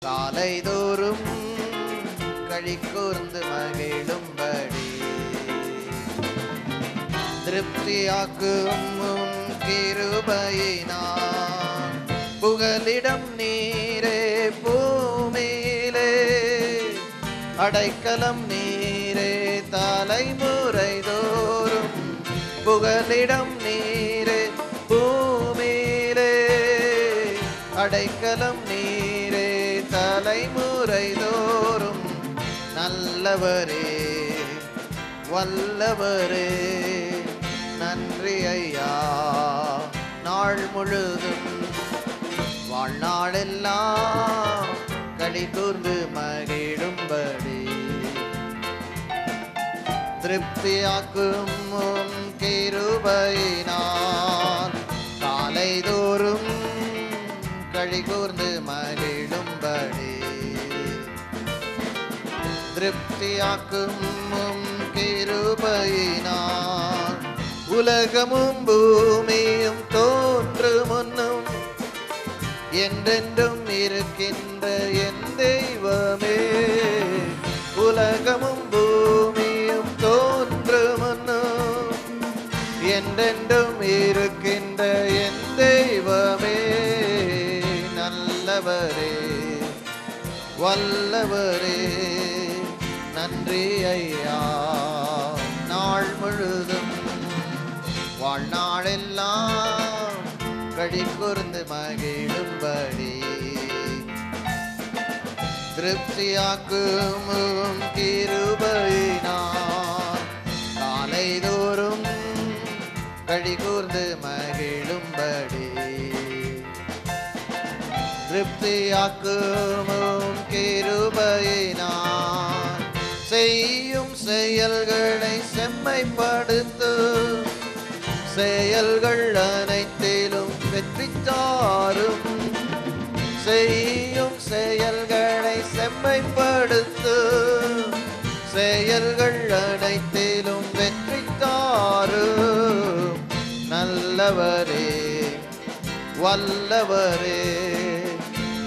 காலைதோறும் களி கூர்ந்து மகிழும்படி திருப்தியாக்கும் கிருபையினார் புகலிடம் நீரே பூமியிலே அடைக்கலம் நீரே தலைமுறை தோறும் புகலிடம் நீரே பூமியிலே அடைக்கலம் நீரே தலைமுறை தோறும் நல்லவரே வல்லவரே நன்றி ஐயா. நாள் முழுதும் வாழ்நாளெல்லாம் களி கூர்ந்து மகிழும்படி திருப்தியாக்கும் கிருபையினார் காலைதோறும் களி கூர்ந்து மகிழும்படி திருப்தியாக்கும் கிருபையினார் உலகமும் பூமியும் தோன்று முன்னும் என்றென்றும் இருக்கின்ற என் தெய்வமே உலகமும் பூமியும் தோன்று முன்னும் என்றென்றும் இருக்கின்ற என் தெய்வமே நல்லவரே வல்லவரே நன்றி ஐயா. நாள் முழுதும் வாழ்நாளெல்லாம் களி கூர்ந்து மகிழும்படி திருப்தியாக்கும் கிருபையினார் காலைதோறும் களி கூர்ந்து மகிழும்படி திருப்தியாக்கும் கிருபையினார் செய்யும் செயல்களை செம்மைப்படுத்தும் செயல்கள் அனைத்திலும் வெற்றி தாரும் செய்யும் செயல்களை செம்மைப்படுத்தும் செயல்கள் அனைத்திலும் வெற்றி தாரும் நல்லவரே வல்லவரே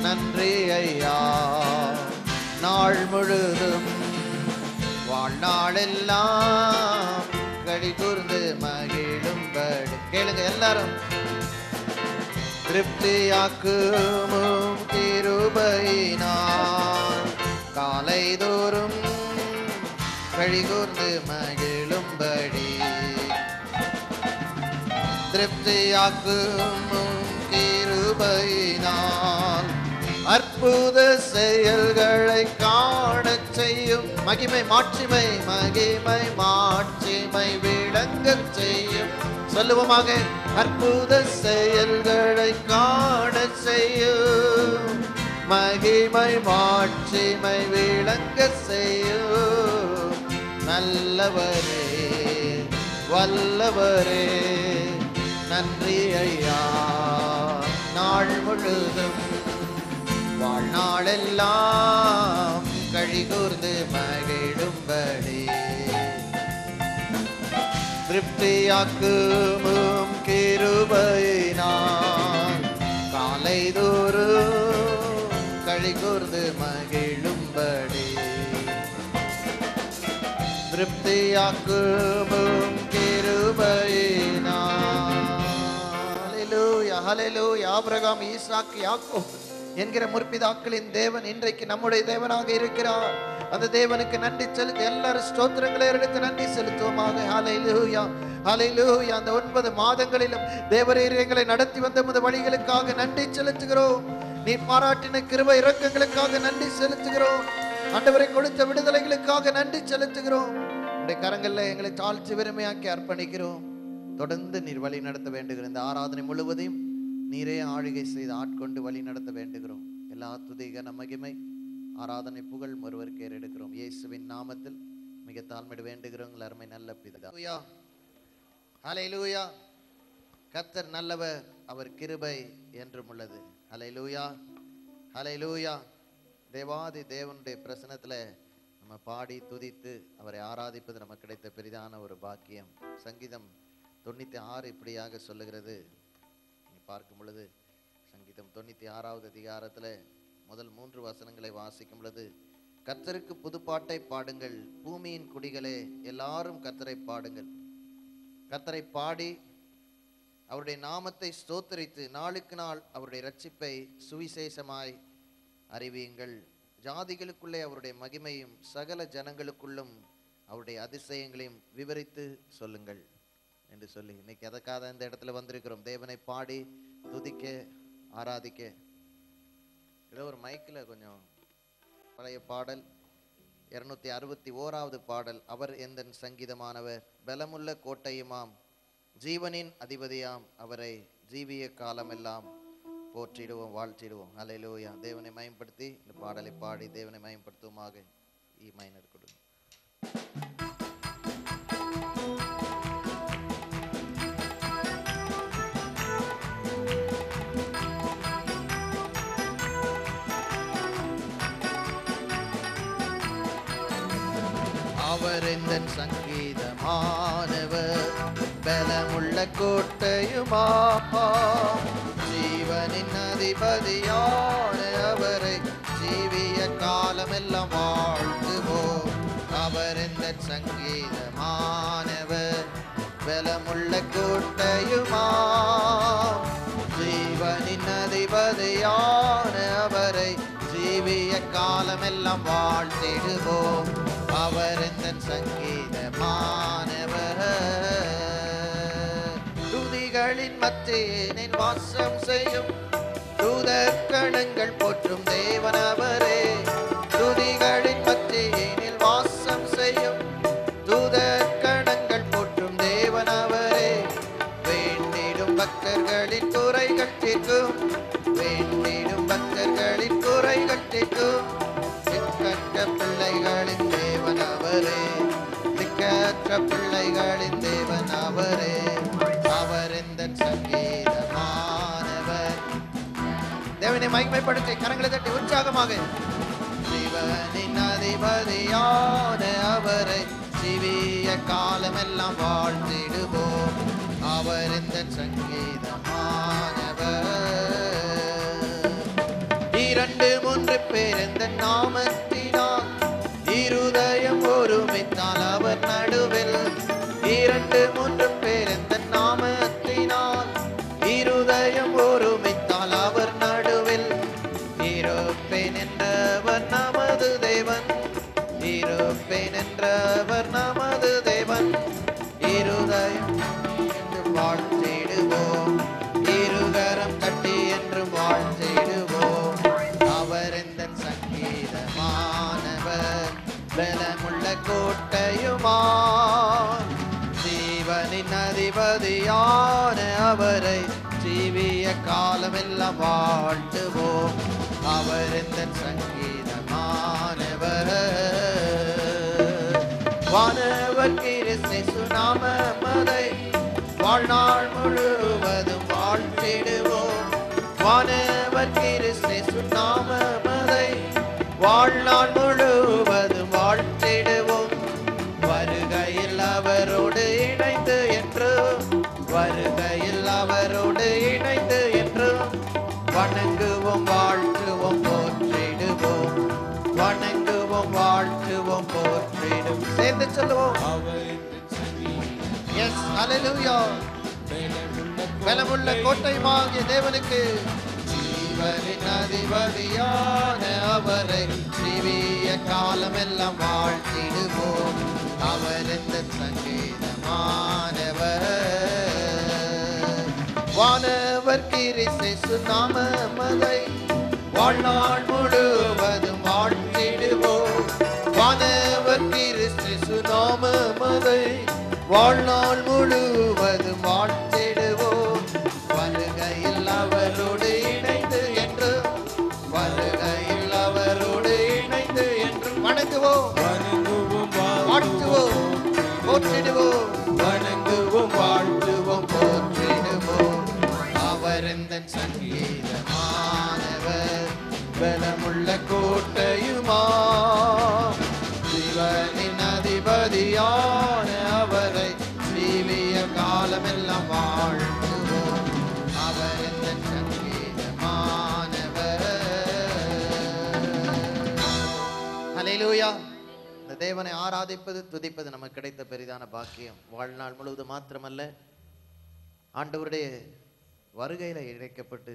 நன்றி ஐயா. நாள் முழுதும் வாழ்நாளெல்லாம் களி கூர்ந்து மகிழும்படி கேளுங்க எல்லாரும். திருப்தியாக்கும் கிருபையினார் காலைதோறும் களி கூர்ந்து மகிழும்படி திருப்தியாக்கும் கிருபையினார் அற்புத செயல்களை காணச் செய்யும் மகிமை மாட்சிமை மகிமை மாட்சிமை விளங்கச் செய்யும் சொல்லுவோமாக. அற்புத செயல்களை காணச் செய்யும் மகிமை மாட்சிமை விளங்கச் செய்யும் நல்லவரே வல்லவரே நன்றி ஐயா. நாள் முழுதும் வாழ்நாளெல்லாம் களி கூர்ந்து மகிழும்படி திருப்தியாக்கும் கிருபையினார் காலைதோறும் களி கூர்ந்து மகிழும்படி திருப்தியாக்கும் கிருபையினார். ஹல்லேலூயா ஹல்லேலூயா. ஆபிரகாம் ஈசாக்கு யாக்கோபு என்கிற முற்பிதாக்களின் தேவன் இன்றைக்கு நம்முடைய தேவனாக இருக்கிறார். அந்த தேவனுக்கு நன்றி செலுத்தி எல்லாரும் ஸ்தோத்திரங்களை எடுத்து நன்றி செலுத்துவோமாக. ஹல்லேலூயா ஹல்லேலூயா. அந்த 9 மாதங்களிலும் தேவரீர் எங்களை நடத்தி வந்த உமது வழிகளுக்காக நன்றி செலுத்துகிறோம். நீ பாராட்டின கிருபை இரக்கங்களுக்காக நன்றி செலுத்துகிறோம். ஆண்டவரை கொடுத்த விடுதலைகளுக்காக நன்றி செலுத்துகிறோம். உடைய கரங்களில் எங்களை தாழ்ச்சி பெருமையாக்கி அர்ப்பணிக்கிறோம். தொடர்ந்து நீர் வழி நடத்த வேண்டுகிற இந்த ஆராதனை முழுவதையும் நீரே ஆளுகை செய்து ஆட்கொண்டு வழி நடத்த வேண்டுகிறோம். எல்லா துதிக மகிமை ஆராதனை புகழ் ஒருவருக்கு எடுக்கிறோம். இயேசுவின் நாமத்தில் மிக தாழ்மையோடு வேண்டுகிறோம். அருமை நல்ல பிதா. ஹல்லேலூயா. கர்த்தர் நல்லவர், அவர் கிருபை என்றும் உள்ளது. ஹல்லேலூயா ஹல்லேலூயா. தேவாதி தேவனுடைய பிரசன்னத்தில் நம்ம பாடி துதித்து அவரை ஆராதிப்பது நமக்கு கிடைத்த பெரிதான ஒரு பாக்கியம். சங்கீதம் 96 இப்படியாக சொல்லுகிறது. பார்க்கும் பொழுது சங்கீதம் 96வது அதிகாரத்தில் முதல் 3 வசனங்களை வாசிக்கும் பொழுது, கர்த்தருக்கு புதுப்பாட்டை பாடுங்கள், பூமியின் குடிகளே எல்லாரும் கர்த்தரை பாடுங்கள். கர்த்தரை பாடி அவருடைய நாமத்தை ஸ்தோத்தரித்து நாளுக்கு நாள் அவருடைய இரட்சிப்பை சுவிசேஷமாய் அறிவியுங்கள். ஜாதிகளுக்குள்ளே அவருடைய மகிமையும் சகல ஜனங்களுக்குள்ளும் அவருடைய அதிசயங்களையும் விவரித்து சொல்லுங்கள் என்று சொல்லி இன்னைக்கு அதற்காக இந்த இடத்துல வந்திருக்கிறோம். தேவனை பாடி துதிக்க, ஆராதிக்க. ஏதோ ஒரு மைக்கில் கொஞ்சம் பழைய பாடல் 261வது பாடல். அவர் எந்தன் சங்கீதமானவர், பலமுள்ள கோட்டையுமாம், ஜீவனின் அதிபதியாம், அவரை ஜீவிய காலமெல்லாம் போற்றிடுவோம், வாழ்த்திடுவோம். அல்லேலூயா. தேவனை மயம்படுத்தி இந்த பாடலை பாடி தேவனை மயம்படுத்துவோமாக. ஈ மைனர் கொடுங்க. அவர் எந்தன் சங்கீதமானவர், பலமுள்ள கோட்டையுமா, ஜீவனின் அதிபதியான அவரை ஜீவிய காலமெல்லாம் வாழ்த்துவோம். அவர் எந்தன் சங்கீதமானவர், பலமுள்ள கோட்டையுமா, ஜீவனின் அதிபதியான அவரை ஜீவிய காலமெல்லாம் வாழ்த்திடுவோம். அவர் எந்தன் சங்கீதமானவர், துதிகளின் மத்தியில் வாசம் செய்யும் தூதர் கணங்கள் போற்றும் தேவன் அவரே. துதிகளின் மத்தியில் வாசம் செய்யும் தூதர் கணங்கள் போற்றும் தேவன் அவரே. வேண்டிடும் பக்தர்களின் குறைகள் தீர்க்கும், வேண்டிடும் பக்தர்களின் குறைகள் தீர்க்கும் திக்கற்ற பிள்ளைகளின் தேவன் அவரே, திக்கற்ற பிள்ளைகளின் தேவன் அவரே. அவர் எந்தன் சங்கீதமானவர். தேவனை மகிமைப்படுத்தி கரங்களை தட்டி உற்சாகமாக. ஜீவனின் அதிபதியான அவரை ஜீவிய காலமெல்லாம் வாழ்த்திடுவோம். அவர் எந்தன் சங்கீதமானவர். 2-3 பேர் எந்த நாமத்தினால் இருதயம் ஒருமித்தால் அவர் நடுவில். 2-3 பேர் எந்த நாமத்தினால் இருதயம் ஒருமித்தால் அவர் நடுவில். இருப்பேன் என்றவர் நமது தேவன், இருப்பேன் என்றவர் நமது தேவன். இருதயம் என்று வாழ்த்திடுவோம், இருகரம் கட்டி என்று வாழ்த்திடுவோம். அவர் எந்தன் சங்கீதமானவர், பலமுள்ள கோட்டையுமா, ஜீவனின் அதிபதியான அவரை ஜீவிய காலமெல்லாம் வாழ்த்துவோம். அவர் எந்தன் சங்கீதமானவர். வானவர் கிறிஸ்து நாமத்தை வாழ்நாள் முழுவதும் வாழ்த்திடுவோம். வானவர் கிறிஸ்து நாமத்தை வாழ்நாள் முழுவதும் வாழ்த்திடுவோம். வருகையில் அவரோடு இணைந்து என்று, வருகையில் அவரோடு இணைந்து என்று வணங்குவோம், வாழ்த்துவோம், போற்றிடுவோம். வணங்குவோம், வாழ்த்துவோம், போற்றிடுவோம். சேர்ந்து சொல்லுவோம். எஸ், ஹல்லேலூயா. பலமுள்ள கோட்டையுமாகிய தேவனுக்கு, ஜீவனின் அதிபதியான அவரை ஜீவிய காலமெல்லாம் வாழ்த்திடுவோம். அவர் எந்தன் சங்கீதமானவர். வானவர் கிறிஸ்து நாமத்தை வாழ்நாள் முழுவதும் வாழ்த்திடுவோம். வானவர் கிறிஸ்து நாமத்தை வாழ்நாள் முழுவதும் வாழ்த்திடுவோம். வருகையில் அவரோடு இணைந்து என்று, வருகையில் அவரோடு இணைந்து என்று வணங்குவோம், வாழ்த்துவோம், போற்றிடுவோம். வணங்குவோம், வாழ்த்துவோம், போற்றிடுவோம். அவர் எந்தன் சங்கீதமானவர், பலமுள்ள கோட்டையுமா, ஜீவனின் அதிபதியான அவரை ஜீவிய காலமெல்லாம் வாழ்த்துவோம். அவர் எந்தன் சங்கீதமானவர். ஹல்லேலூயா. இந்த தேவனை ஆராதிப்பது துதிப்பது நமக்கு கிடைத்த பெரிதான பாக்கியம். வாழ்நாள் முழுவதும் மாத்திரமல்ல, ஆண்டவருடைய வருகையில இழைக்கப்பட்டு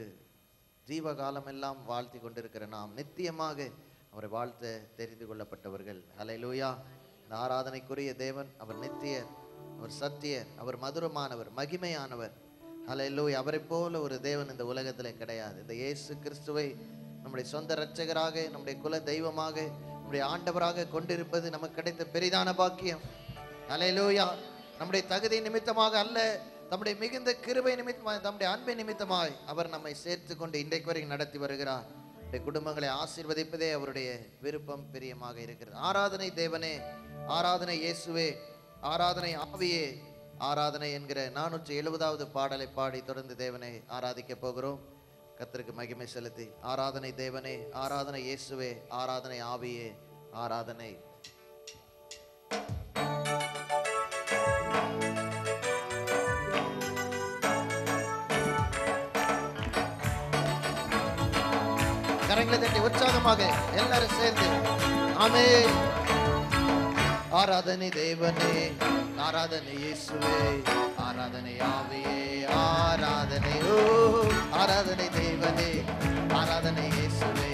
ஜீவகாலம் எல்லாம் வாழ்த்தி கொண்டிருக்கிற நாம் நித்தியமாக அவரை வாழ்த்த தெரிந்து கொள்ளப்பட்டவர்கள். ஹல்லேலூயா. இந்த ஆராதனைக்குரிய தேவன் அவர் நித்தியர், அவர் சத்தியர், அவர் மதுரமானவர், மகிமையானவர். ஹல்லேலூயா. அவரை போல ஒரு தேவன் இந்த உலகத்திலே கிடையாது. இந்த இயேசு கிறிஸ்துவை நம்முடைய சொந்த இரட்சகராக, நம்முடைய குல தெய்வமாக, நம்முடைய ஆண்டவராக கொண்டிருப்பது நமக்கு கிடைத்த பெரிதான பாக்கியம். ஹல்லேலூயா. நம்முடைய தகுதி நிமித்தமாக அல்ல, நம்முடைய மிகுந்த கிருபை நிமித்தமாய், நம்முடைய அன்பை நிமித்தமாய் அவர் நம்மை சேர்த்து கொண்டு இன்றைக்கு வரைக்கும் நடத்தி வருகிறார். நம்முடைய குடும்பங்களை ஆசீர்வதிப்பதே அவருடைய விருப்பம், பிரியமாக இருக்கிறது. ஆராதனை தேவனே, ஆராதனை இயேசுவே, ஆராதனை ஆவியே, ஆராதனை என்கிற 470வது பாடலை பாடி தொடர்ந்து தேவனை ஆராதிக்க போகிறோம். கர்த்தருக்கு மகிமை செலுத்தி, ஆராதனை தேவனே, ஆராதனை இயேசுவே, ஆராதனை ஆவியே, ஆராதனை. கரங்களை தட்டி உற்சாகமாக எல்லாரும் சேர்ந்து ஆமென். ஆராதனை தேவனே, ஆராதனை இயேசுவே, ஆராதனை ஆவியே, ஆராதனை. ஓ ஆராதனை தேவனே, ஆராதனை இயேசுவே,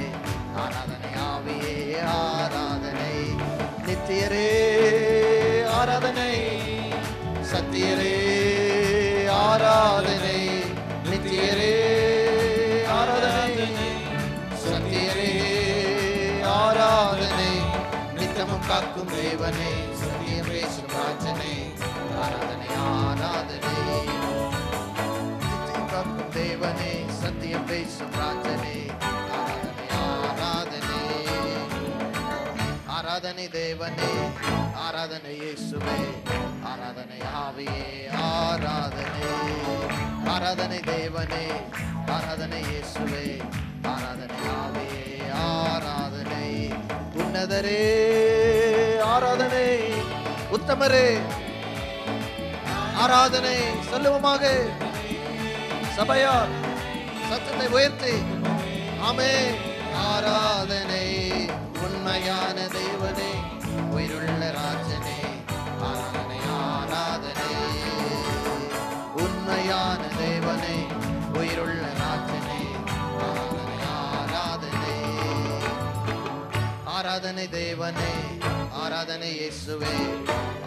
ஆராதனை ஆவியே, ஆராதனை. நித்தியரே ஆராதனை, சத்தியரே ஆராதனை, நித்தியரே ஆராதனை, சத்தியரே ஆராதனை. நித்தமும் காக்கும் தேவனே, சத்தியம் பேசும் ராஜனே, ஆராதனை ஆராதனை. நித்தம் காக்கும் தேவனே, சத்தியம் பேசும் ராஜனே, ஆராதனை ஆராதனை. ஆராதனை தேவனே, ஆராதனை இயேசுவே, ஆராதனை ஆவியே, ஆராதனை. ஆராதனை தேவனே, ஆராதனை இயேசுவே, ஆராதனை ஆவியே, ஆராதனை. உன்னதரே ஆராதனை, உத்தமரே ஆராதனை. சொல்லுவோமாக சபையார் சத்தத்தை உயர்த்தி ஆமென். ஆராதனை உண்மையான தேவனே, உயிருள்ள ராஜனே, ஆராதனை ஆராதனை. உண்மையான தேவனே, உயிருள்ள ராஜனே, ஆராதனை ஆராதனை. ஆராதனை தேவனே, ஆராதனை இயேசுவே,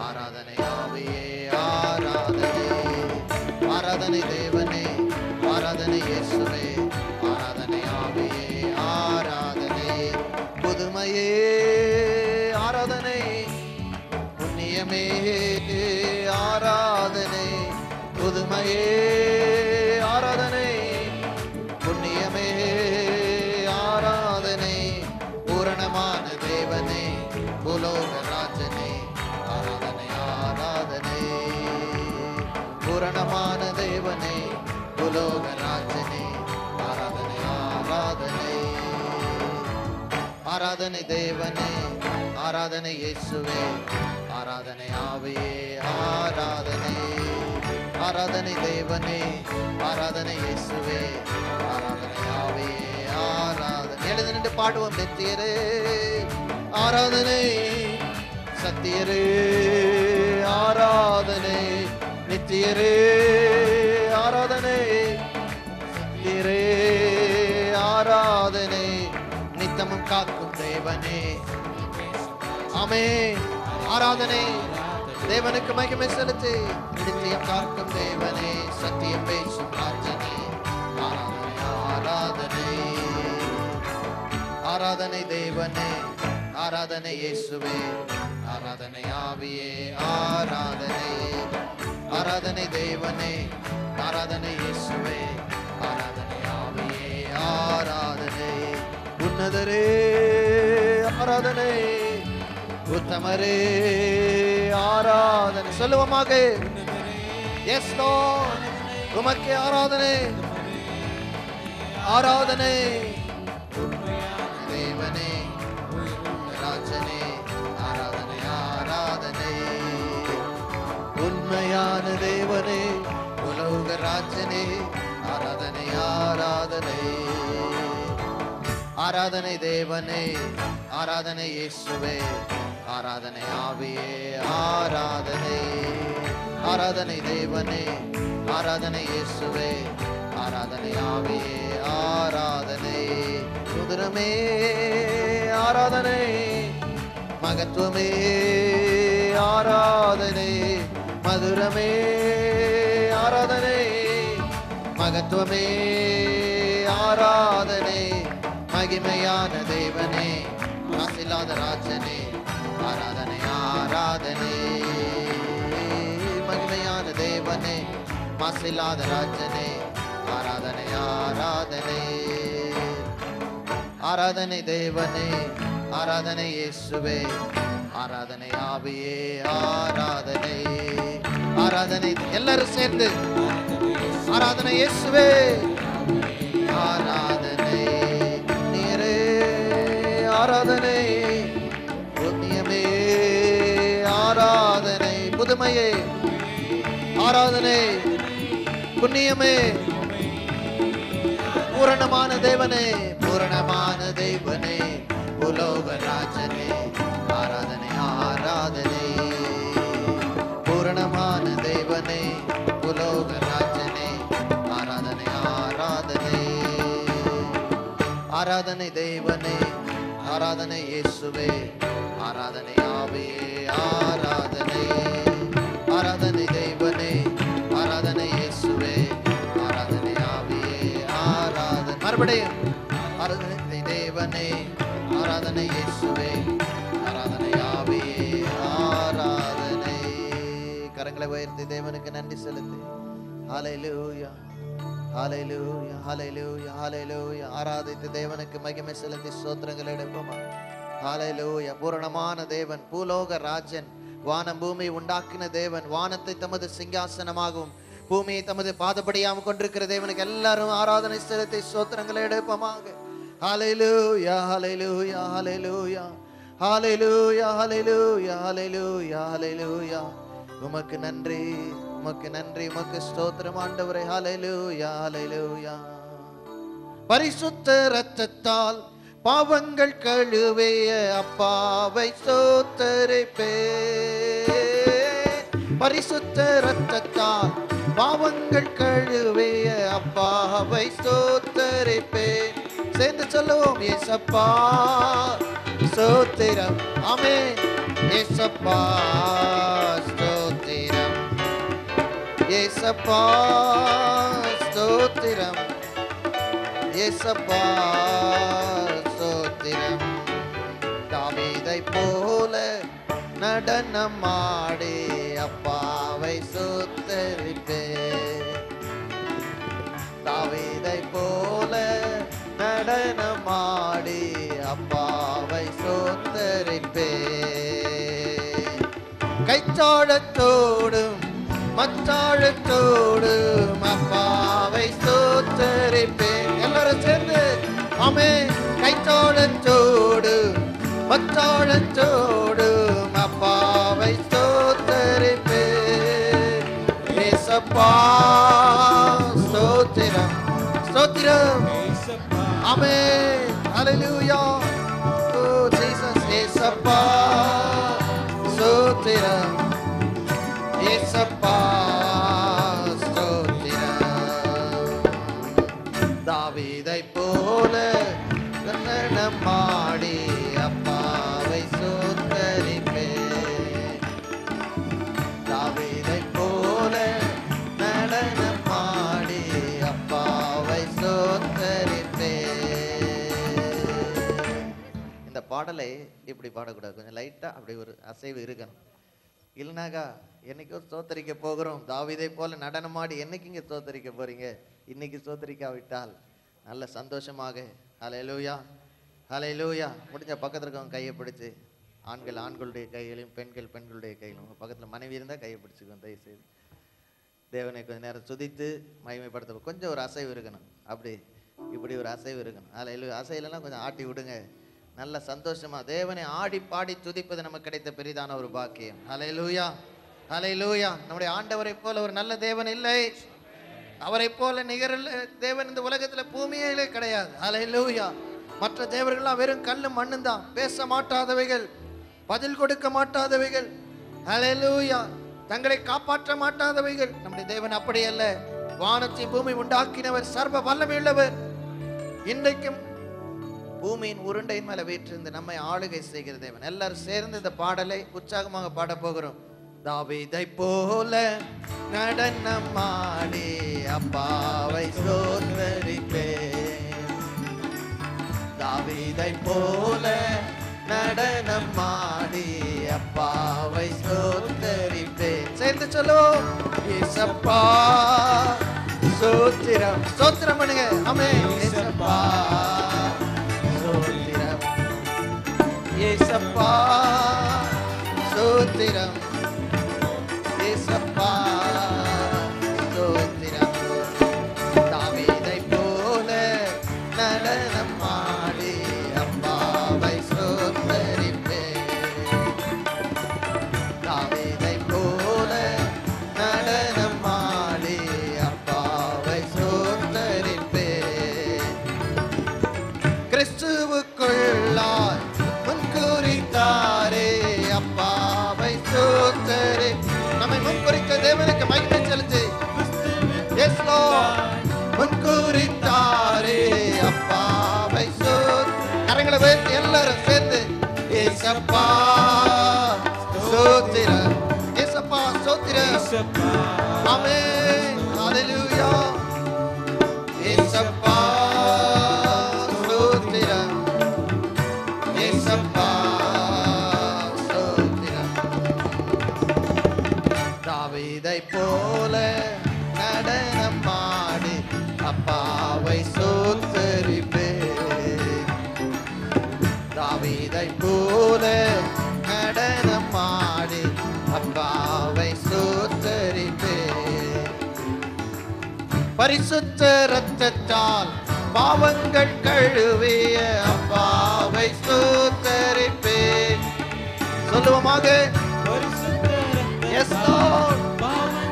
ஆராதனை ஆவியே, ஆராதனை. ஆராதனை தேவனே, ஆராதனை இயேசுவே, ஆராதனை ஆவியே, ஆராதனை. புதுமையே ஆராதனை, புண்ணியமே ஆராதனை. புதுமையே ஆராதனை, புண்ணியமே ஆராதனை. பூரணமான தேவனே, பூலோக ராஜனே, ஆராதனை ஆராதனை. பூரணமான தேவனே, பூலோக ராஜனே, ஆராதனை ஆராதனை. ஆராதனை தேவனே, ஆராதனை இயேசுவே, ஆராதனை ஆவியே, ஆராதனை. ஆராதனை தேவனே, ஆராதனை இயேசுவே, ஆராதனை ஆவியே, ஆராதனை. எழுந்து நின்று பாடுவோம். நித்தியரே ஆராதனை, சத்தியரே ஆராதனை, நித்தியரே ஆராதனை, சத்தியரே ஆராதனை. நித்தமும் காக்கும் தேவனே, ஆமென். ஆராதனை தேவனுக்கு மகிமை செலுத்தி. நித்தியம் காக்கும் தேவனே, சத்தியம் பேசும் ராஜனே, ஆராதனை ஆராதனை. ஆராதனை தேவனே, ஆராதனை இயேசுவே, ஆராதனை ஆவியே, ஆராதனை. ஆராதனை தேவனே, ஆராதனை இயேசுவே, ஆராதனை ஆவியே, ஆராதனை. உன்னதரே ஆராதனை, உத்தமரே ஆராதனை. சொல்லுவோமாக எஸ் லார்ட், உமக்கே ஆராதனை, ஆராதனை. தேவனே ராஜனே, ஆராதனை ஆராதனை. உண்மையான தேவனே, உலோக ராஜனே, ஆராதனை ஆராதனை. ஆராதனை தேவனே, ஆராதனை இயேசுவே, ஆராதனை ஆவியே, ஆராதனை. ஆராதனை தேவனே, ஆராதனை இயேசுவே, ஆராதனை ஆவியே, ஆராதனை. சுதரமே ஆராதனை, மகத்துவமே ஆராதனை, மதுரமே ஆராதனை, மகத்துவமே ஆராதனை. மகிமையான தேவனே, மாசில்லாத ராஜனே, ஆராதனை ஆராதனை. மகிமையான தேவனே, மாசில்லாத ராஜனே, ஆராதனை ஆராதனை. ஆராதனை தேவனே, ஆராதனை இயேசுவே, ஆராதனை ஆவியே, ஆராதனை. ஆராதனை எல்லாரும் சேர்ந்து ஆராதனை இயேசுவே, ஆராதனை நீரே, ஆராதனை புண்ணியமே, ஆராதனை புதுமையே, ஆராதனை புண்ணியமே. பூரணமான தேவனே, பூரணமான தேவனே, உலோக ராஜனே, ஆராதனை ஆராதனை. பூரணமான தேவனே, உலோக ராஜனே, ஆராதனை ஆராதனை. ஆராதனை தேவனே, ஆராதனை இயேசுவே, ஆராதனை ஆவியே, ஆராதனை. ஆராதனை தேவனே, ஆராதனை இயேசுவே, ஆராதனை ஆவியே, ஆராதனை. மறுபடியும் ஆராதனை தேவனே, ஆராதனை இயேசுவே, ஆராதனை ஆவியே, ஆராதனை. கரங்களை உயர்த்தி தேவனுக்கு நன்றி செலுத்து. ஹல்லேலூயா, ஹல்லேலூயா, ஹல்லேலூயா, ஹல்லேலூயா. ஆராதித்து தேவனுக்கு மகிமை செலுத்தி ஸ்தோத்திரங்களை எடுப்போமா. ஹல்லேலூயா. பூரணமான தேவன், பூலோக ராஜன், வானம் பூமி உண்டாக்கின தேவன், வானத்தை தமது சிங்காசனமாகவும் பூமியை தமது பாதப்படியாகவும் கொண்டிருக்கிற தேவனுக்கு எல்லாரும் ஆராதனை செலுத்தி ஸ்தோத்திரங்களை எடுப்போமாக. ஹல்லேலூயா, ஹல்லேலூயா, ஹல்லேலூயா, ஹல்லேலூயா, ஹல்லேலூயா, ஹல்லேலூயா, ஹல்லேலூயா. உமக்கு நன்றி, உமக்கு நன்றி, உமக்கு ஸ்தோத்திரம் ஆண்டவரே. ஹல்லேலூயா, ஹல்லேலூயா. பரிசுத்த இரத்தத்தால் பாவங்கள் கழுவிய அப்பாவை ஸ்தோத்தரிப்பே. பரிசுத்த இரத்தத்தால் பாவங்கள் கழுவிய அப்பாவை ஸ்தோத்தரிப்பே. சேர்ந்து சொல்லுவோம். ஏசப்பா ஸ்தோத்திரம், ஆமென். ஏசப்பா ஸ்தோத்திரம், ஏசப்பா ஸ்தோத்திரம், ஏசப்பா ஸ்தோத்திரம். தாவீதை போல நடனமாடி அப்பாவை ஸ்தோத்தரிப்பே. தாவீதை போல நடனமாடி அப்பாவை ஸ்தோத்தரிப்பே. கைத்தாளத்தோடும் மத்தாளத்தோடும் அப்பாவை ஸ்தோத்தரிப்பே. எல்லாரும் சேர்ந்து ஆமென். கைத்தாளத்தோடும் மத்தாளத்தோடும் அப்பாவை ஸ்தோத்தரிப்பே. ஏசப்பா ஸ்தோத்திரம், ஸ்தோத்திரம், ஆமென். ஹல்லேலூயா. ஓ ஜீசஸ். ஏசப்பா ஸ்தோத்திரம், ஏசப்பா ஸ்தோத்திரம். தாவீதை போல நடனமாடி அப்பாவை ஸ்தோத்தரிப்பே. தாவீதை போல நடனமாடி அப்பாவை ஸ்தோத்தரிப்பே. இந்த பாடலை இப்படி பாடக்கூடாது, கொஞ்சம் லைட்டா அப்படி ஒரு அசைவு இருக்கணும். இல்லைனாக்கா என்னைக்கோ ஸ்தோத்தரிக்க போகிறோம், தாவீதை போல நடனமாடி என்னைக்குங்க ஸ்தோத்தரிக்க போறீங்க? இன்னைக்கு ஸ்தோத்தரிக்காவிட்டால் நல்ல சந்தோஷமாக ஹல்லேலூயா, ஹல்லேலூயா. முடிஞ்ச பக்கத்தில் இருக்கவங்க கையை பிடிச்சு, ஆண்கள் ஆண்களுடைய கைகளையும் பெண்கள் பெண்களுடைய கைகளும், உங்கள் பக்கத்தில் மனைவி இருந்தால் கையை பிடிச்சிக்கோங்க தயவுசெய்து. தேவனை கொஞ்சம் நேரம் துதித்து மகிமைப்படுத்த கொஞ்சம் ஒரு அசைவு இருக்கணும். அப்படி இப்படி ஒரு அசைவு இருக்கணும். ஹல்லேலூயா. அசையிலலாம் கொஞ்சம் ஆட்டி விடுங்க. நல்ல சந்தோஷமா தேவனை ஆடி பாடி துதிப்பது நமக்கு கிடைத்த பெரிதான ஒரு பாக்கியம். ஹல்லேலூயா, ஹல்லேலூயா. நம்முடைய ஆண்டவரை போல ஒரு நல்ல தேவன் இல்லை, அவரை போல நிகரில் தேவன் இந்த உலகத்துல பூமியிலே கிடையாது. ஹல்லேலூயா, மற்ற தேவர்கள்லாம் வெறும் கல்லும் மண்ணும் தான், பேச மாட்டாதவைகள், பதில் கொடுக்க மாட்டாதவைகள், ஹல்லேலூயா, தங்களை காப்பாற்ற மாட்டாதவைகள். நம்முடைய தேவன் அப்படி அல்ல. வானத்தை பூமி உண்டாக்கினவர், சர்வ வல்லமையுள்ளவர். இன்றைக்கும் பூமியின் உருண்டையின் மேல வீற்றிருந்து நம்மை ஆளுகை செய்கிற தேவன். எல்லாரும் சேர்ந்து இந்த பாடலை உற்சாகமாக பாட போகிறோம். தாவீதை போல நடனமாடி அப்பாவை ஸ்தோத்தரிப்பேன். தாவீதை போல நடனமாடி அப்பாவை ஸ்தோத்தரிப்பேன். சேர்ந்து சொல்லுவோம். இயேசப்பா ஸ்தோத்திரம். ஸ்தோத்திரம் பண்ணுங்க. ஆமென். இயேசப்பா ஸ்தோத்திரம். இயேசப்பா ஸ்தோத்திரம். இயேசப்பா ஸ்தோத்திரம். தாவீதை போல நடனமாடி அப்பாவை ஸ்தோத்தரிப்பேன். தாவீதை போல நடனமாடி அப்பாவை ஸ்தோத்தரிப்பேன். கிறிஸ்துவுக்குள்ளாய் முன்குறித்தாரே அப்பாவை ஸ்தோத்தரி. நம்மை முன்குறித்த தேவனுக்கு மகிமை செலுத்தி. S Lord. முன்குறித்தாரே அப்பாவை கரங்களை வைத்து எல்லாரும் சேர்ந்து ஏசப்பா ஸ்தோத்திரம். ஏசப்பா ஸ்தோத்திரம். ஆமென். ஹல்லேலூயா. ஏசப்பா ஸ்தோத்திரம். ஏசப்பா ஸ்தோத்திரம். தாவீதை போல நடனமாடி அப்பாவை ஸ்தோத்தரிப்பேன். தாவீதை போல நடனமாடி அப்பாவை ஸ்தோத்தரிப்பேன். பரிசுத்த இரத்தத்தால் பாவங்கள் கழுவிய அப்பாவை ஸ்தோத்தரிப்பேன். சொல்லுவோமாக. S Lord.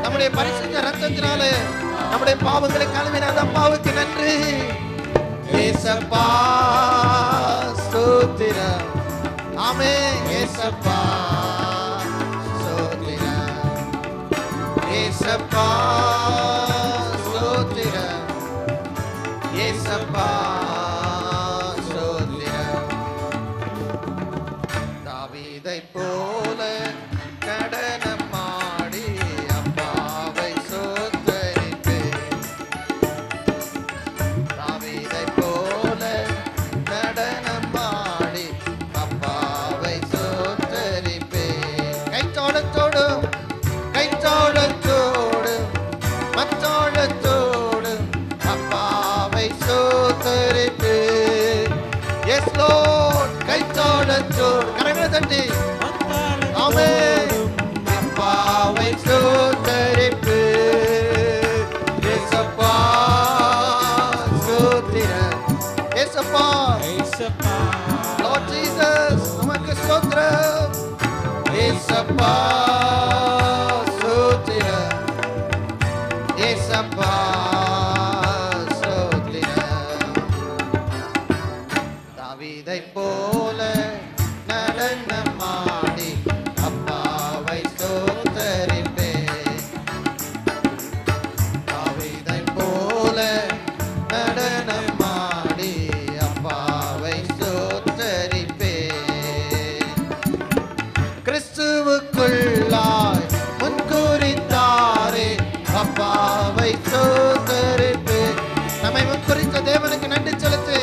நம்முடைய பரிசுத்த இரத்தத்தினாலே நம்முடைய பாவங்களை கழுவின அந்த அப்பாவுக்கு நன்றி. ஏசப்பா ஸ்தோத்திரம். ஆமென். ஏசப்பா ஸ்தோத்திரம். ஏசப்பா ஸ்தோத்திரம். ஏசப்பா ஸ்தோத்திரம். தாவீதை போல நடனமாடி அப்பாவை ஸ்தோத்தரிப்பேன். தாவீதை போல நடனமாடி அப்பாவை ஸ்தோத்தரிப்பேன். கைத்தோடத்தோடும் கைத்தோடத்தோடும் மத்தோடத்தோடும் அப்பாவை ஸ்தோத்தரிப்பேன். S Lord. கைத்தோடத்தோடு கரங்களை தட்டி. ஆமென். அப்பாவை ஸ்தோத்தரிப்பேன். ஏசப்பா ஸ்தோத்திரம். ஏசப்பா. லார்ட் ஜீசஸ் உமக்கு ஸ்தோத்திரம். ஏசப்பா ஸ்தோத்திரம். ஏசப்பா ஸ்தோத்திரம். தாவீதை போல நடனமாடி அப்பாவை ஸ்தோத்தரிப்பேன். தாவீதை போல நடனமாடி அப்பாவை ஸ்தோத்தரிப்பேன். கிறிஸ்துவுக்குள்ளாய் முன்குறித்தாரே அப்பாவை ஸ்தோத்தரிப்பேன். நம்மை முன்குறித்த தேவனுக்கு நன்றி செலுத்து.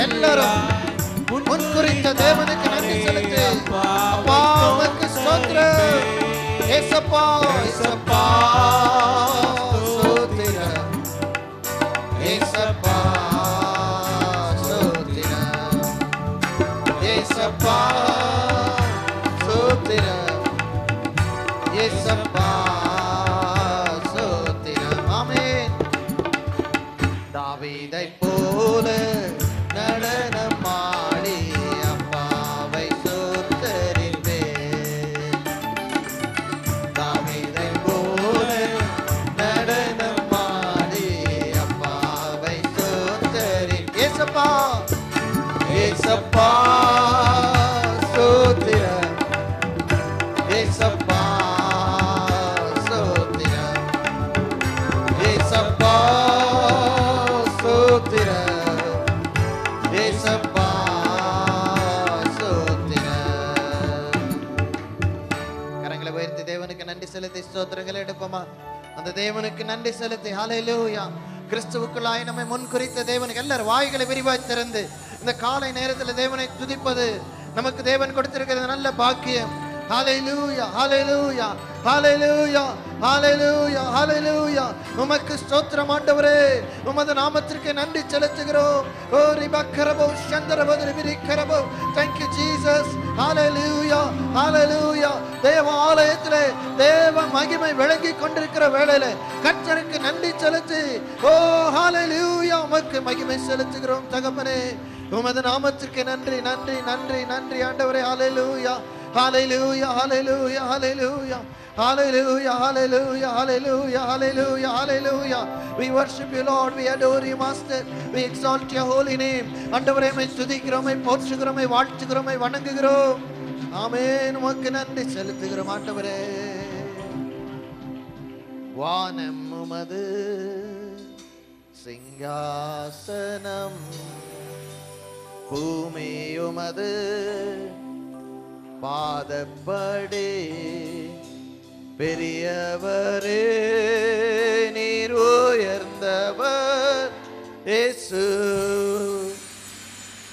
எல்லாரும் முன்குறித்த தேவனுக்கு நன்றி செலுத்து. அப்பா உமக்கு ஸ்தோத்திரம். ஏசப்பா. ஏசப்பா ஸ்தோத்திரம். ஏசப்பா ஸ்தோத்திரம். ஏசப்பா ஸ்தோத்திரம். ஏசப்பா ஸ்தோத்திரம். ஆமென். தாவீதை போல நடனமாடி அப்பாவை ஸ்தோத்தரிப்பேன். தாவீதை போல நடனமாடி அப்பாவை ஸ்தோத்தரிப்பேன். ஏசப்பா செலுத்தி ஸ்தோத்திரங்களை எடுப்போமா? அந்த தேவனுக்கு நன்றி செலுத்தி ஹல்லேலூயா. கிறிஸ்துவுக்குள்ளாய் நம்மை முன்குறித்த தேவனுக்கு எல்லாரும் வாய்களை விரிவாய் திறந்து இந்த காலை நேரத்தில் தேவனை துதிப்பது நமக்கு தேவன் கொடுத்திருக்கிறது நல்ல பாக்கியம். ஹல்லேலூயா, ஹல்லேலூயா, ஹல்லேலூயா, ஹல்லேலூயா, ஹல்லேலூயா. உமக்கு ஸ்தோத்திரம் ஆண்டவரே, உமது நாமத்திற்கு நன்றி செலுத்துகிறோம். ஓ ரிபக்கரபோ சந்தரபதரி விரிக்கரபோ. Thank you Jesus. ஹல்லேலூயா, ஹல்லேலூயா. தேவ ஆலயத்திலே தேவ மகிமை விளங்கி கொண்டிருக்கிற வேளையில கர்த்தருக்கு நன்றி செலுத்தி ஓ ஹல்லேலூயா உமக்கு மகிமை செலுத்துகிறோம் தகப்பனே. உமது நாமத்திற்கு நன்றி, நன்றி, நன்றி, நன்றி ஆண்டவரே. ஹல்லேலூயா, hallelujah, hallelujah, hallelujah, hallelujah, hallelujah, hallelujah, hallelujah, hallelujah. We worship you Lord, we adore you Master, we exalt your holy name. ஆண்டவரே உம்மை துதிக்கிறோம், உம்மை போற்றுகிறோம், உம்மை வாழ்த்துகிறோம், உம்மை வணங்குகிறோம். ஆமென். உமக்கு நன்றி செலுத்துகிறோம் ஆண்டவரே. வானம் உமது சிங்காசனம், பூமி உமது பாதப்படி, பெரியவரே நீர் உயர்ந்தவர் இயேசு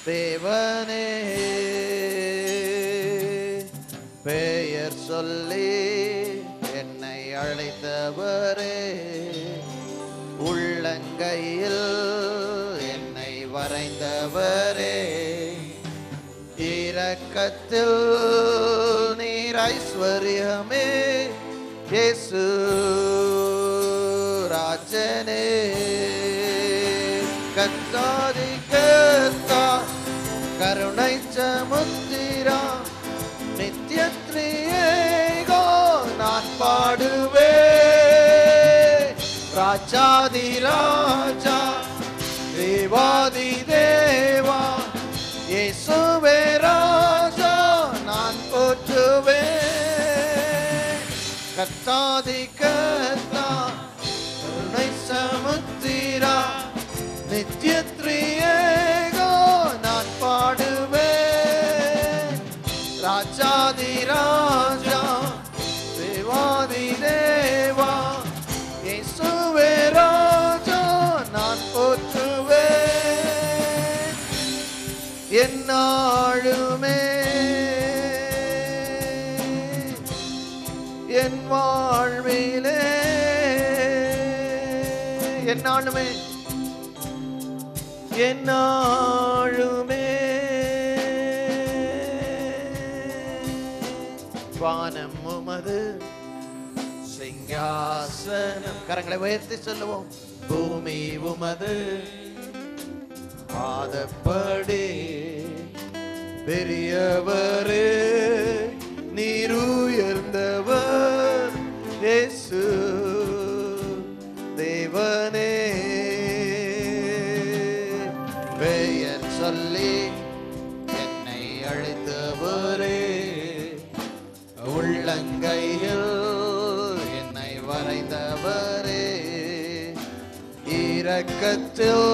தேவனே. பெயர் சொல்லி என்னை அழைத்தவரே, உள்ளங்கையில் என்னை வரைந்தவரே, இரக்கத்தில் நீர் ஐஸ்வர்யமே இயேசு ராஜனே. கர்த்தாதி கர்த்தா கருணை சமுத்திரா, நித்திய திரியேகோ நான் பாடுவே. ராஜாதி ராஜா தேவாதி தேவா இயேசுவே ராஜா நான் போற்றுவேன். கர்த்தாதி கர்த்தா கருணை சமுத்திரா, நித்திய திரியேகோ நான் பாடுவேன். ராஜாதி ராஜா தேவாதி தேவா இயேசுவே ராஜா நான் போற்றுவேன். என்னாலுமே என் வாழ்விலே, என்னாலுமே என்னாலுமே வானம் உமது சிங்காசனம். கரங்களை உயர்த்தி சொல்லுவோம். பூமி உமது பாதப்படி, பெரியவரே நீர் உயர்ந்தவர் இயேசு தேவனே. பெயர் சொல்லி என்னை அழைத்தவரே, உள்ளங்கையில் என்னை வரைந்தவரே, இரக்கத்தில்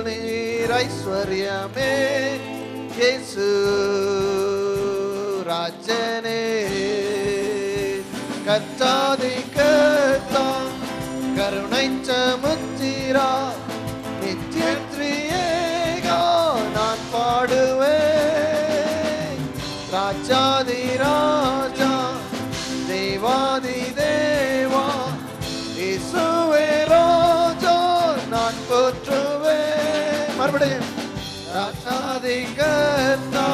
நீர் ஐஸ்வர்யமே இயேசு ராஜனே. கர்த்தாதி கர்த்தா கருணை சமுத்திரா, நித்திய திரியேகோ நான் பாடுவேன். ராஜாதி ராஜா தேவாதி தேவா இயேசுவே ராஜா நான் போற்றுவேன். மறுபடியும். ராஜாதி கர்த்தா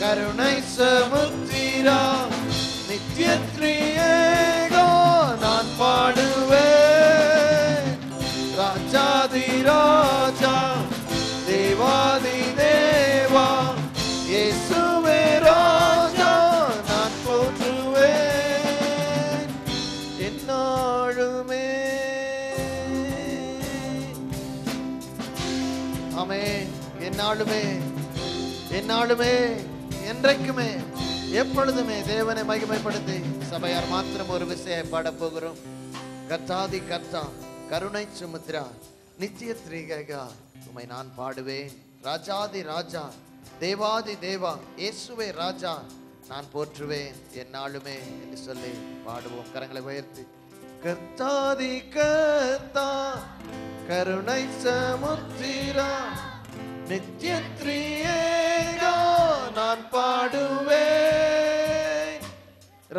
கருணை சமுத்திரா, நித்திய திரியேகோ நான் பாடுவேன். ராஜாதி ராஜா தேவாதி தேவா இயேசுவே ராஜா நான் போற்றுவேன். என்னாலுமே ஆமென். என்னாலுமே என்னாலுமே என்றைக்குமே எப்பொழுதுமே தேவனை மகிமைப்படுத்தி சபையார் மாத்திரம் ஒரு விஷயம் பாடப் போகிறோம். கர்த்தாதி கர்த்தா கருணை சுமுத்ரா, நித்திய திரிகா உம்மை நான் பாடுவேன். ராஜாதி ராஜா தேவாதி தேவா இயேசுவே ராஜா நான் போற்றுவேன் என்னாலுமே என்று சொல்லி பாடுவோம். கரங்களை உயர்த்தி. கர்த்தாதி கர்த்தா கருணை சமுத்திரா நித்திய திரியேகா நான் பாடுவேன்.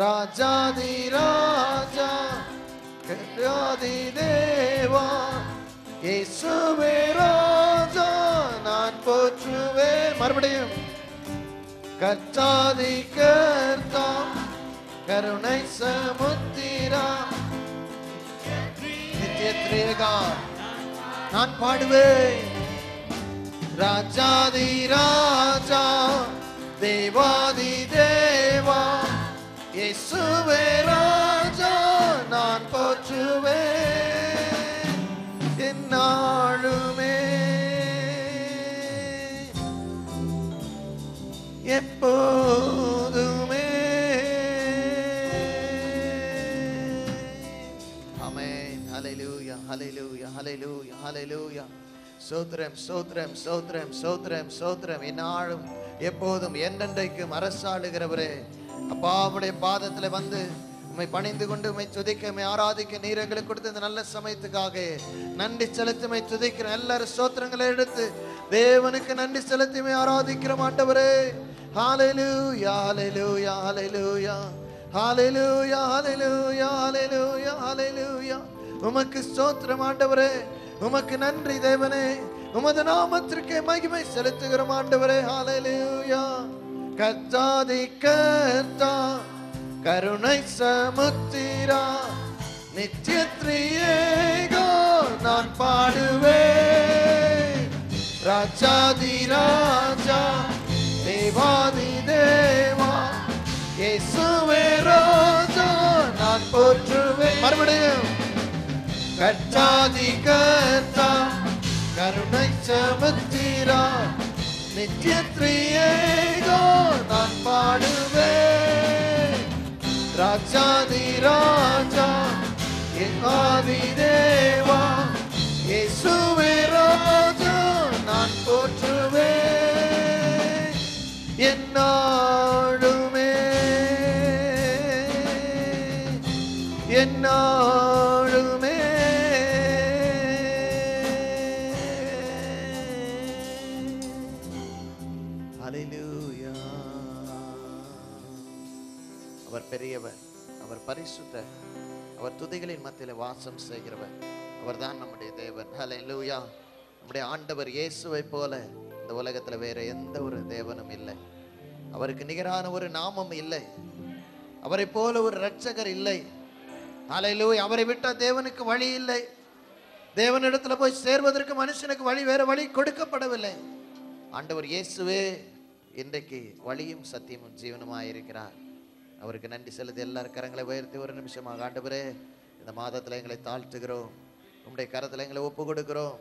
ராஜாதி ராஜா கர்த்தாதி தேவா இயேசுவே ராஜா நான் போற்றுவேன். மறுபடியும். கர்த்தாதி கர்த்தா கருணை சமுத்திரா நித்திய திரியேகா நான் பாடுவேன். ராஜாதி ராஜா தேவாதி தேவா இயேசுவே ராஜா நான் போற்றுவேன் என்னாலுமே எப்போதுமே. ஆமென். ஹல்லேலூயா ஹல்லேலூயா ஹல்லேலூயா ஹல்லேலூயா. சோத்ரம் சோத்ரம் சோத்ரம் சோத்ரம் சோத்ரம். என்னாலும் எப்போதும் என்றென்றைக்கும் அரசாளுகிறவரே, அப்பா உம்முடைய பாதத்தில் வந்து உம்மை பணிந்து கொண்டு உம்மை துதிக்க உம்மை ஆராதிக்க நீர் எங்களுக்கு கொடுத்த இந்த நல்ல சமயத்துக்காக நன்றி செலுத்தி உம்மை துதிக்கிறோம். எல்லாரும் ஸ்தோத்திரங்களை எடுத்து தேவனுக்கு நன்றி செலுத்தி உம்மை ஆராதிக்கிறோம் ஆண்டவரே. ஹல்லேலூயா ஹல்லேலூயா ஹல்லேலூயா ஹல்லேலூயா ஹல்லேலூயா ஹல்லேலூயா ஹல்லேலூயா. உமக்கு ஸ்தோத்திரம் ஆண்டவரே, உமக்கு நன்றி தேவனே, உமது நாமத்திற்கு மகிமை செலுத்துகிறோம் ஆண்டவரே. ஹல்லேலூயா. கர்த்தாதி கர்த்தா கருணை சமுத்திரா நித்திய திரியேகா நான் பாடுவேன். ராஜாதி ராஜா தேவாதி தேவா இயேசுவே ராஜா நான் போற்றுவேன். மறுபடியும். கர்த்தாதி கர்த்தா கருணை சமுத்திரா நித்திய திரியேகா நான் பாடுவேன். ராஜாதி ராஜா தேவாதி தேவா இயேசுவே ராஜா நான் போற்றுவேன் என்னாலுமே என்னாலுமே. ஹல்லேலூயா. அவர் பெரியவர், அவர் பரிசுத்தர், அவர் துதிகளின் மத்தியில் வாசம் செய்கிறவர், அவர் தான் நம்முடைய தேவன். ஹல்லேலூயா. நம்முடைய ஆண்டவர் இயேசுவை போல இந்த உலகத்தில் வேற எந்த ஒரு தேவனும் இல்லை. அவருக்கு நிகரான ஒரு நாமம் இல்லை. அவரை போல ஒரு இரட்சகர் இல்லை. ஹல்லேலூயா. அவரை விட்ட தேவனுக்கு வழி இல்லை. தேவனிடத்துல போய் சேர்வதற்கு மனுஷனுக்கு வேற வழி கொடுக்கப்படவில்லை. ஆண்டவர் இயேசுவே இன்றைக்கு வழியும் சத்தியமும் ஜீவனுமாய் இருக்கிறார். அவருக்கு நன்றி செலுத்தி எல்லாரும் கரங்களை உயர்த்தி ஒரு நிமிஷமாக ஆண்டவரே, இந்த மாதத்தில் எங்களை தாழ்த்துகிறோம், உம்முடைய கரத்தில் எங்களை ஒப்பு கொடுக்கிறோம்.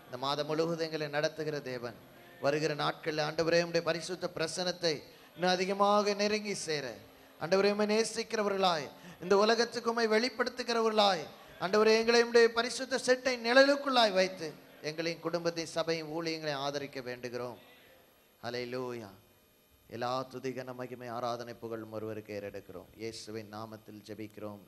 இந்த மாதம் முழுவதும் எங்களை நடத்துகிற தேவன், வருகிற நாட்களில் ஆண்டவரே உம்முடைய பரிசுத்த பிரசனத்தை இன்னும் அதிகமாக நெருங்கி சேர ஆண்டவரே உம்மை நேசிக்கிறவர்களாய், இந்த உலகத்துக்கு உம்மை வெளிப்படுத்துகிறவர்களாய் ஆண்டவரே எங்களை உம்முடைய பரிசுத்த செட்டை நிழலுக்குள்ளாய் வைத்து எங்களின் குடும்பத்தை சபையும் ஊழியங்களை ஆதரிக்க வேண்டுகிறோம். ஹல்லேலூயா. எல்லா துதிகன மகிமை ஆராதனை புகழும் ஒருவருக்கு ஏறெடுக்கிறோம். இயேசுவின் நாமத்தில் ஜெபிக்கிறோம்.